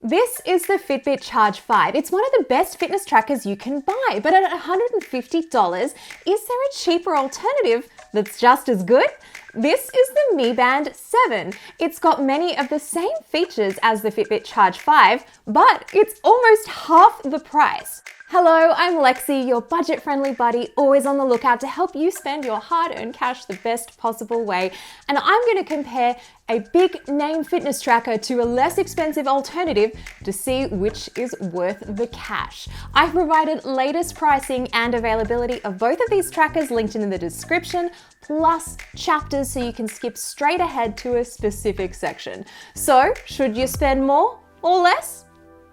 This is the Fitbit Charge 5. It's one of the best fitness trackers you can buy, but at $150, is there a cheaper alternative that's just as good? This is the Mi Band 7. It's got many of the same features as the Fitbit Charge 5, but it's almost half the price. Hello, I'm Lexy, your budget-friendly buddy, always on the lookout to help you spend your hard-earned cash the best possible way. And I'm going to compare a big-name fitness tracker to a less expensive alternative to see which is worth the cash. I've provided latest pricing and availability of both of these trackers linked in the description, plus chapters so you can skip straight ahead to a specific section. So, should you spend more or less?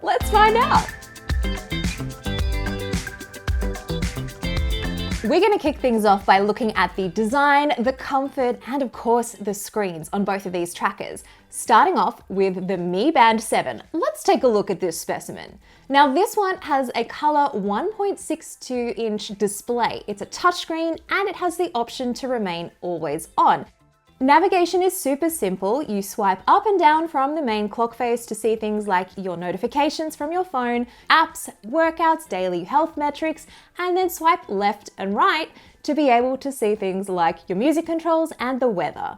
Let's find out. We're going to kick things off by looking at the design, the comfort, and of course the screens on both of these trackers. Starting off with the Mi Band 7. Let's take a look at this specimen. Now this one has a color 1.62-inch display. It's a touchscreen and it has the option to remain always on. Navigation is super simple. You swipe up and down from the main clock face to see things like your notifications from your phone, apps, workouts, daily health metrics, and then swipe left and right to be able to see things like your music controls and the weather.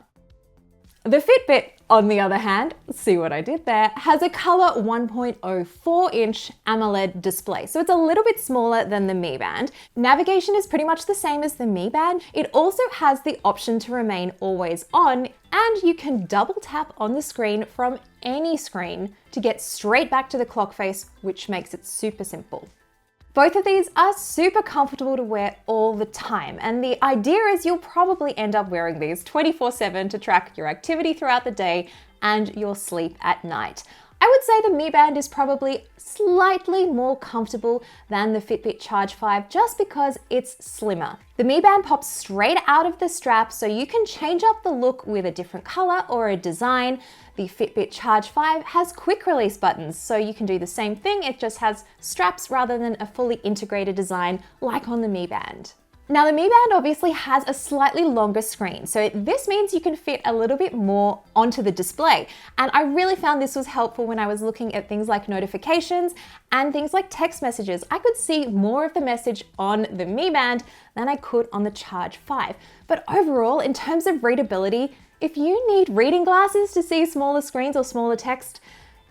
The Fitbit, on the other hand, see what I did there, has a color 1.04-inch AMOLED display, so it's a little bit smaller than the Mi Band. Navigation is pretty much the same as the Mi Band. It also has the option to remain always on, and you can double tap on the screen from any screen to get straight back to the clock face, which makes it super simple. Both of these are super comfortable to wear all the time, and the idea is you'll probably end up wearing these 24/7 to track your activity throughout the day and your sleep at night. I would say the Mi Band is probably slightly more comfortable than the Fitbit Charge 5 just because it's slimmer. The Mi Band pops straight out of the strap, so you can change up the look with a different color or a design. The Fitbit Charge 5 has quick release buttons, so you can do the same thing. It just has straps rather than a fully integrated design like on the Mi Band. Now the Mi Band obviously has a slightly longer screen, so this means you can fit a little bit more onto the display. And I really found this was helpful when I was looking at things like notifications and things like text messages. I could see more of the message on the Mi Band than I could on the Charge 5. But overall, in terms of readability, if you need reading glasses to see smaller screens or smaller text,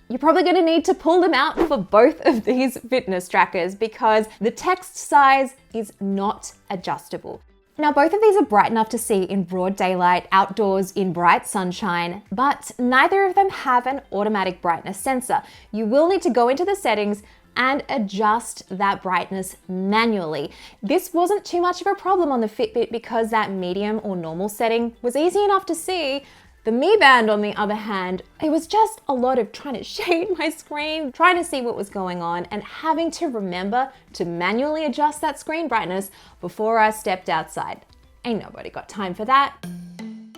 you're probably going to need to pull them out for both of these fitness trackers because the text size is not adjustable. Now, both of these are bright enough to see in broad daylight, outdoors in bright sunshine, but neither of them have an automatic brightness sensor. You will need to go into the settings and adjust that brightness manually. This wasn't too much of a problem on the Fitbit because that medium or normal setting was easy enough to see. The Mi Band, on the other hand, it was just a lot of trying to shade my screen, trying to see what was going on, and having to remember to manually adjust that screen brightness before I stepped outside. Ain't nobody got time for that.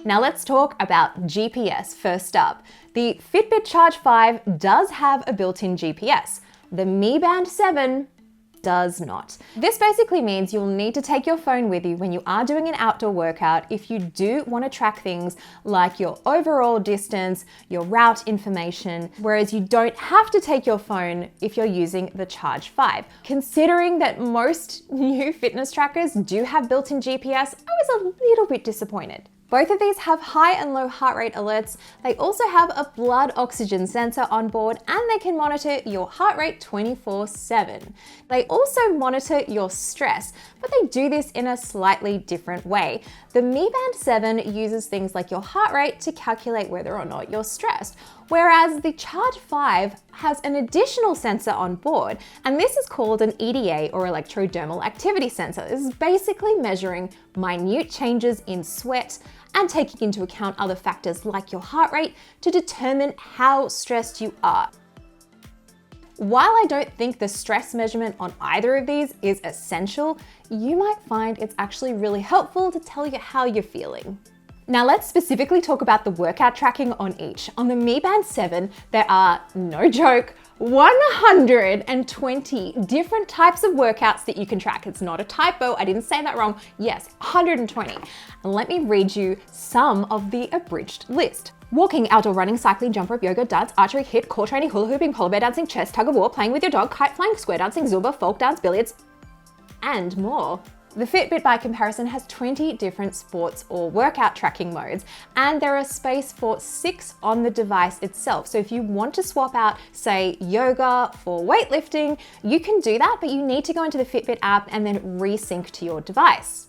Now let's talk about GPS first up. The Fitbit Charge 5 does have a built-in GPS. The Mi Band 7 does not. This basically means you'll need to take your phone with you when you are doing an outdoor workout if you do want to track things like your overall distance, your route information, whereas you don't have to take your phone if you're using the Charge 5. Considering that most new fitness trackers do have built-in GPS, I was a little bit disappointed. Both of these have high and low heart rate alerts. They also have a blood oxygen sensor on board and they can monitor your heart rate 24/7. They also monitor your stress, but they do this in a slightly different way. The Mi Band 7 uses things like your heart rate to calculate whether or not you're stressed, whereas the Charge 5 has an additional sensor on board, and this is called an EDA or electrodermal activity sensor. This is basically measuring minute changes in sweat and taking into account other factors like your heart rate to determine how stressed you are. While I don't think the stress measurement on either of these is essential, you might find it's actually really helpful to tell you how you're feeling. Now let's specifically talk about the workout tracking on each. On the Mi Band 7, there are, no joke, 120 different types of workouts that you can track. It's not a typo, I didn't say that wrong. Yes, 120. And let me read you some of the abridged list. Walking, outdoor running, cycling, jump rope, yoga, dance, archery, HIIT, core training, hula hooping, polar bear dancing, chess, tug of war, playing with your dog, kite flying, square dancing, Zumba, folk dance, billiards, and more. The Fitbit by comparison has 20 different sports or workout tracking modes, and there are space for 6 on the device itself. So if you want to swap out, say, yoga for weightlifting, you can do that, but you need to go into the Fitbit app and then resync to your device.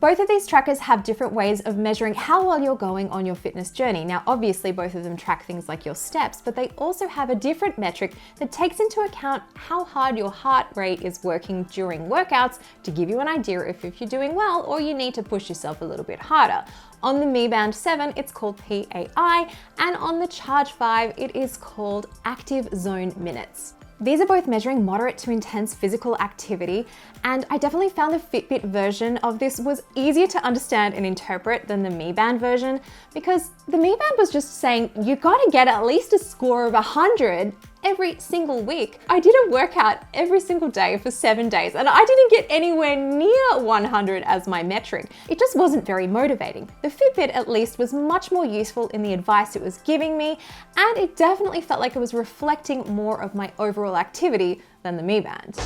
Both of these trackers have different ways of measuring how well you're going on your fitness journey. Now, obviously, both of them track things like your steps, but they also have a different metric that takes into account how hard your heart rate is working during workouts to give you an idea if you're doing well or you need to push yourself a little bit harder. On the Mi Band 7, it's called PAI, and on the Charge 5, it is called Active Zone Minutes. These are both measuring moderate to intense physical activity, and I definitely found the Fitbit version of this was easier to understand and interpret than the Mi Band version, because the Mi Band was just saying you gotta get at least a score of 100 every single week. I did a workout every single day for 7 days, and I didn't get anywhere near 100 as my metric. It just wasn't very motivating. The Fitbit at least was much more useful in the advice it was giving me, and it definitely felt like it was reflecting more of my overall activity than the Mi Band.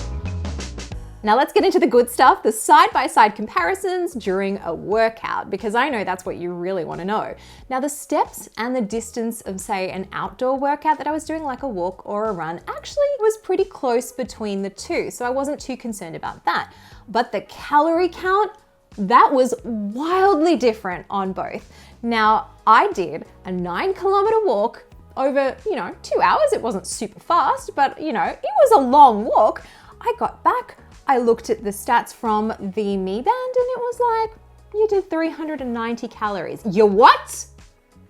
Now let's get into the good stuff, the side-by-side comparisons during a workout, because I know that's what you really want to know. Now the steps and the distance of, say, an outdoor workout that I was doing, like a walk or a run, actually was pretty close between the two, so I wasn't too concerned about that. But the calorie count, that was wildly different on both. Now I did a 9-kilometer walk over, 2 hours. It wasn't super fast, but it was a long walk. I got back, I looked at the stats from the Mi Band, and it was like, you did 390 calories. You what?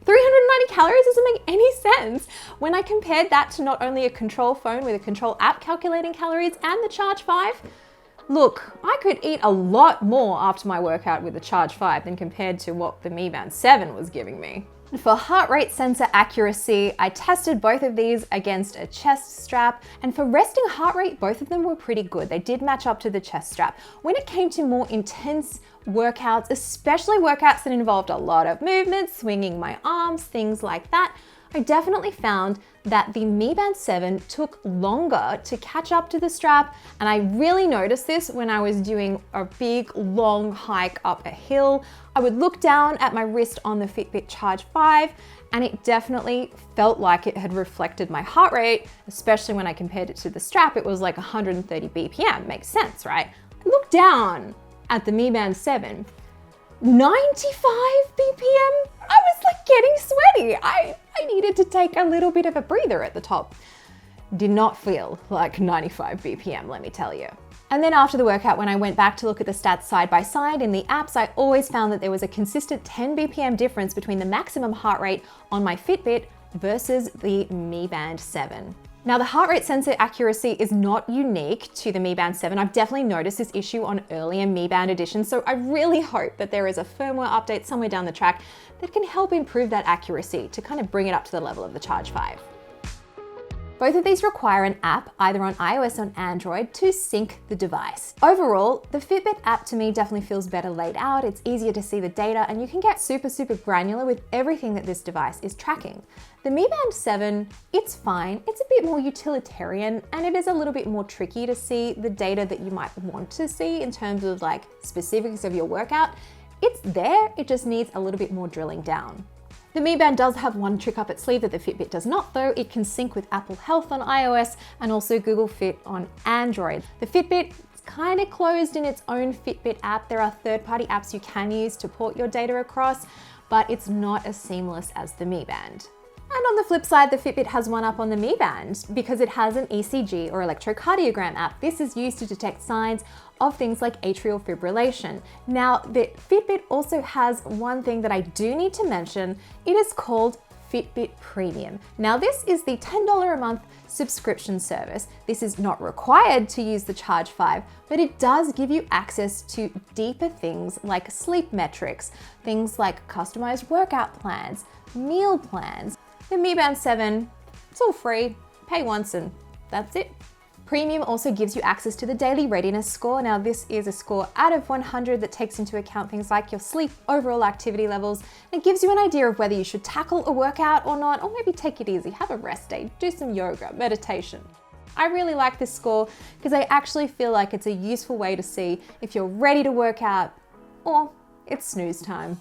390 calories doesn't make any sense. When I compared that to not only a control phone with a control app calculating calories and the Charge 5, look, I could eat a lot more after my workout with the Charge 5 than compared to what the Mi Band 7 was giving me. For heart rate sensor accuracy, I tested both of these against a chest strap, and for resting heart rate, both of them were pretty good. They did match up to the chest strap. When it came to more intense workouts, especially workouts that involved a lot of movement, swinging my arms, things like that, I definitely found that the Mi Band 7 took longer to catch up to the strap, and I really noticed this when I was doing a big long hike up a hill. I would look down at my wrist on the Fitbit Charge 5, and it definitely felt like it had reflected my heart rate, especially when I compared it to the strap. It was like 130 BPM, makes sense, right? I looked down at the Mi Band 7, 95 BPM. I was like getting sweaty. I needed to take a little bit of a breather at the top. Did not feel like 95 BPM, let me tell you. And then after the workout, when I went back to look at the stats side by side in the apps, I always found that there was a consistent 10 BPM difference between the maximum heart rate on my Fitbit versus the Mi Band 7. Now, the heart rate sensor accuracy is not unique to the Mi Band 7. I've definitely noticed this issue on earlier Mi Band editions, so I really hope that there is a firmware update somewhere down the track that can help improve that accuracy to kind of bring it up to the level of the Charge 5. Both of these require an app, either on iOS or Android, to sync the device. Overall, the Fitbit app to me definitely feels better laid out, it's easier to see the data, and you can get super granular with everything that this device is tracking. The Mi Band 7, it's fine, it's a bit more utilitarian, and it is a little bit more tricky to see the data that you might want to see in terms of like specifics of your workout. It's there, it just needs a little bit more drilling down. The Mi Band does have one trick up its sleeve that the Fitbit does not, though. It can sync with Apple Health on iOS and also Google Fit on Android. The Fitbit is kind of closed in its own Fitbit app. There are third-party apps you can use to port your data across, but it's not as seamless as the Mi Band. And on the flip side, the Fitbit has one up on the Mi Band because it has an ECG or electrocardiogram app. This is used to detect signs of things like atrial fibrillation. Now, the Fitbit also has one thing that I do need to mention. It is called Fitbit Premium. Now, this is the $10 a month subscription service. This is not required to use the Charge 5, but it does give you access to deeper things like sleep metrics, things like customized workout plans, meal plans. The Mi Band 7, it's all free, pay once and that's it. Premium also gives you access to the daily readiness score. Now, this is a score out of 100 that takes into account things like your sleep, overall activity levels, and it gives you an idea of whether you should tackle a workout or not, or maybe take it easy, have a rest day, do some yoga, meditation. I really like this score because I actually feel like it's a useful way to see if you're ready to work out or it's snooze time.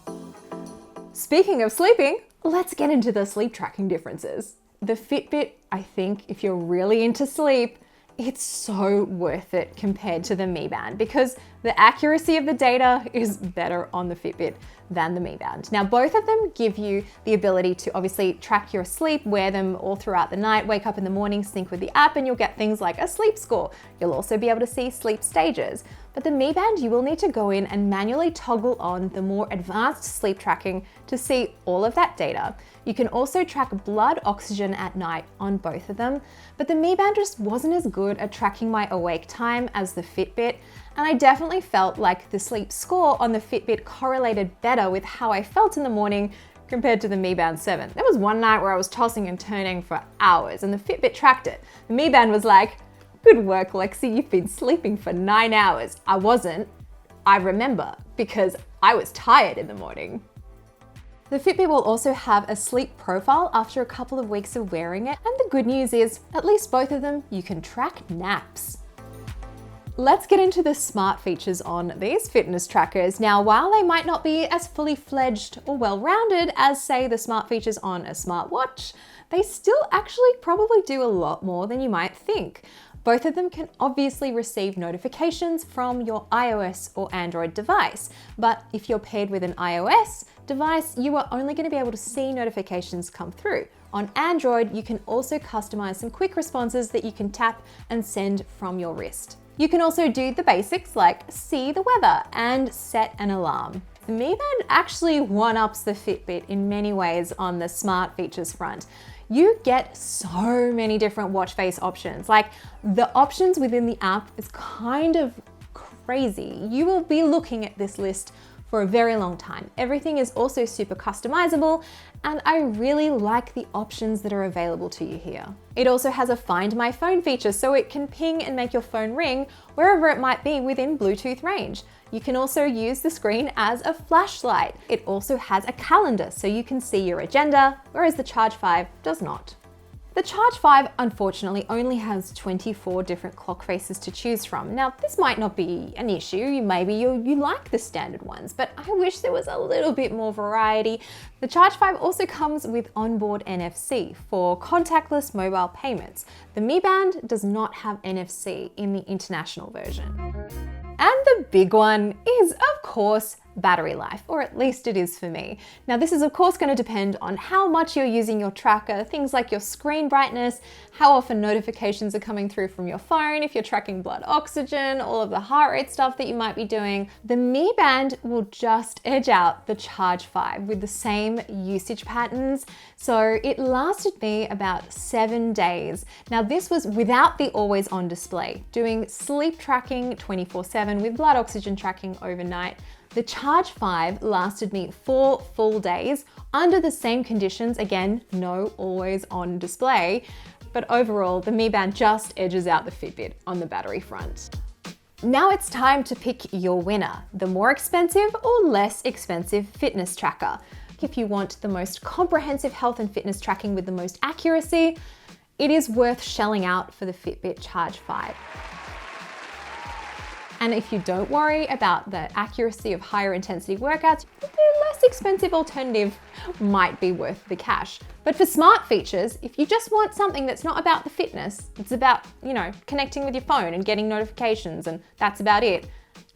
Speaking of sleeping, let's get into the sleep tracking differences. The Fitbit, I think if you're really into sleep, it's so worth it compared to the Mi Band because the accuracy of the data is better on the Fitbit than the Mi Band. Now, both of them give you the ability to obviously track your sleep, wear them all throughout the night, wake up in the morning, sync with the app, and you'll get things like a sleep score. You'll also be able to see sleep stages. But the Mi Band, you will need to go in and manually toggle on the more advanced sleep tracking to see all of that data. You can also track blood oxygen at night on both of them, but the Mi Band just wasn't as good at tracking my awake time as the Fitbit, and I definitely felt like the sleep score on the Fitbit correlated better with how I felt in the morning compared to the Mi Band 7. There was one night where I was tossing and turning for hours and the Fitbit tracked it. The Mi Band was like, "Good work, Lexy, you've been sleeping for 9 hours. I wasn't. I remember because I was tired in the morning." The Fitbit will also have a sleep profile after a couple of weeks of wearing it, and the good news is, at least both of them, you can track naps. Let's get into the smart features on these fitness trackers. Now, while they might not be as fully fledged or well-rounded as, say, the smart features on a smartwatch, they still actually probably do a lot more than you might think. Both of them can obviously receive notifications from your iOS or Android device, but if you're paired with an iOS device, you are only going to be able to see notifications come through. On Android, you can also customize some quick responses that you can tap and send from your wrist. You can also do the basics like see the weather and set an alarm. The Mi Band actually one-ups the Fitbit in many ways on the smart features front. You get so many different watch face options. Like, the options within the app is kind of crazy. You will be looking at this list for a very long time. Everything is also super customizable, and I really like the options that are available to you here. It also has a Find My Phone feature, so it can ping and make your phone ring wherever it might be within Bluetooth range. You can also use the screen as a flashlight. It also has a calendar, so you can see your agenda, whereas the Charge 5 does not. The Charge 5 unfortunately only has 24 different clock faces to choose from. Now, this might not be an issue, maybe you like the standard ones, but I wish there was a little bit more variety. The Charge 5 also comes with onboard NFC for contactless mobile payments. The Mi Band does not have NFC in the international version. And the big one is, of course, battery life, or at least it is for me. Now, this is of course going to depend on how much you're using your tracker, things like your screen brightness, how often notifications are coming through from your phone, if you're tracking blood oxygen, all of the heart rate stuff that you might be doing. The Mi Band will just edge out the Charge 5 with the same usage patterns. So it lasted me about 7 days. Now, this was without the always on display, doing sleep tracking 24/7 with blood oxygen tracking overnight. The Charge 5 lasted me 4 full days under the same conditions, again, no always on display, but overall the Mi Band just edges out the Fitbit on the battery front. Now it's time to pick your winner, the more expensive or less expensive fitness tracker. If you want the most comprehensive health and fitness tracking with the most accuracy, it is worth shelling out for the Fitbit Charge 5. And if you don't worry about the accuracy of higher intensity workouts, the less expensive alternative might be worth the cash. But for smart features, if you just want something that's not about the fitness, it's about, connecting with your phone and getting notifications, and that's about it,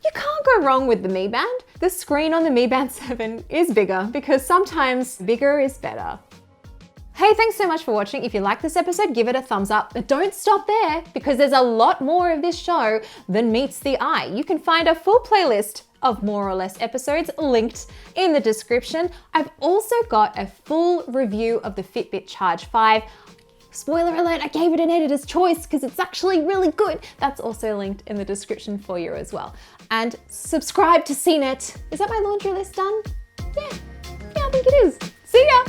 you can't go wrong with the Mi Band. The screen on the Mi Band 7 is bigger because sometimes bigger is better. Hey, thanks so much for watching. If you like this episode, give it a thumbs up, but don't stop there because there's a lot more of this show than meets the eye. You can find a full playlist of more or less episodes linked in the description. I've also got a full review of the Fitbit Charge 5. Spoiler alert, I gave it an editor's choice because it's actually really good. That's also linked in the description for you as well. And subscribe to CNET. Is that my laundry list done? Yeah, I think it is. See ya.